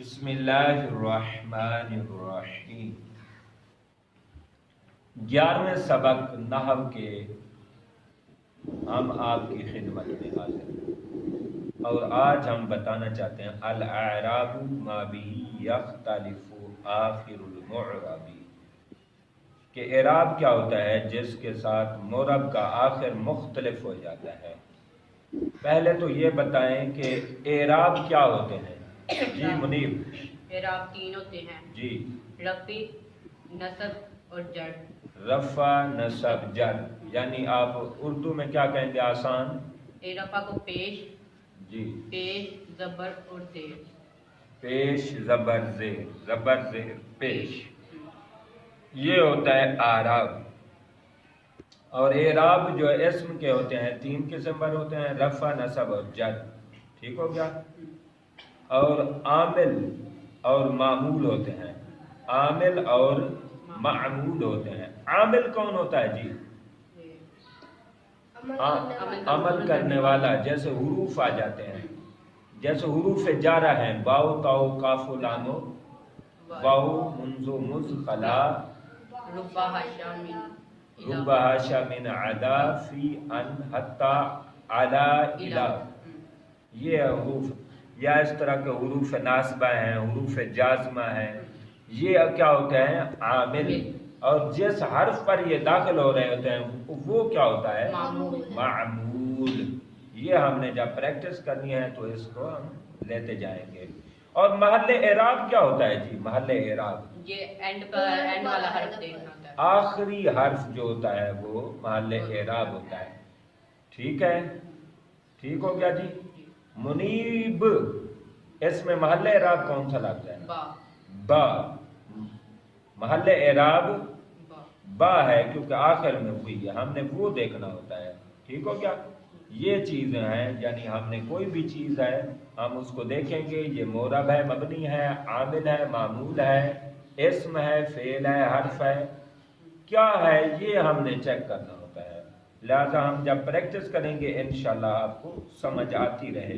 بسم اللہ الرحمن الرحیم۔ 11ویں سبق نحو کے ہم آپ کی خدمت میں حاضر ہیں اور آج ہم بتانا چاہتے ہیں الاعراب ما به یختلف آخر المعرب، کہ اعراب کیا ہوتا ہے جس کے ساتھ معرب کا آخر مختلف ہو جاتا ہے۔ پہلے تو یہ بتائیں کہ اعراب کیا ہوتے ہیں؟ جی منیب۔ اعراب تین ہوتے ہیں جی، رفع، نصب اور جر۔ رفع، نصب، جر، یعنی آپ اردو میں کیا کہیں گے آسان؟ رفع کو پیش، جی، پیش زبر اور زیر۔ پیش زبر زیر، زبر زیر پیش، یہ ہوتا ہے اعراب۔ اور اعراب جو اسم کے ہوتے ہیں تین قسم پر ہوتے ہیں، رفع، نصب اور جر۔ ٹھیک ہو گیا؟ اور عامل اور معمول ہوتے ہیں، عامل اور معمول ہوتے ہیں۔ عامل کون ہوتا ہے جی؟ عمل کرنے والا، جیسے حروف آ جاتے ہیں، جیسے حروف جارہ ہیں، باؤ تاؤ کاف لام واؤ منذ مز خلا ربہ شامن عدا فی ان حتی علا الا، یہ حروف، یا اس طرح کے حروف ناصبہ ہیں، حروف جازمہ ہیں، یہ کیا ہوتے ہیں؟ عامل۔ اور جس حرف پر یہ داخل ہو رہے ہوتے ہیں وہ کیا ہوتا ہے؟ معمول۔ یہ ہم نے جب پریکٹس کرنی ہے تو اس کو ہم لیتے جائیں گے۔ اور محل اعراب کیا ہوتا ہے جی؟ محل اعراب یہ اینڈ والا حرف دیکھنا ہوتا ہے، آخری حرف جو ہوتا ہے وہ محل اعراب ہوتا ہے۔ ٹھیک ہے؟ ٹھیک ہو گیا جی؟ منیب، اس میں محل اعراب کون سا لفظ ہے؟ با۔ با۔ محل اعراب با ہے کیونکہ آخر میں ہوئی ہے، ہم نے وہ دیکھنا ہوتا ہے۔ ٹھیک ہو گیا؟ یہ چیزیں ہیں، یعنی ہم نے کوئی بھی چیز ہے ہم اس کو دیکھیں گے، یہ معرب ہے، مبنی ہے، عامل ہے، معمول ہے، اسم ہے، فعل ہے، حرف ہے، کیا ہے، یہ ہم نے چیک کرنا ہوتا ہے۔ لہذا ہم جب پریکٹس کریں گے انشاءاللہ آپ کو سمجھ آتی رہے گی۔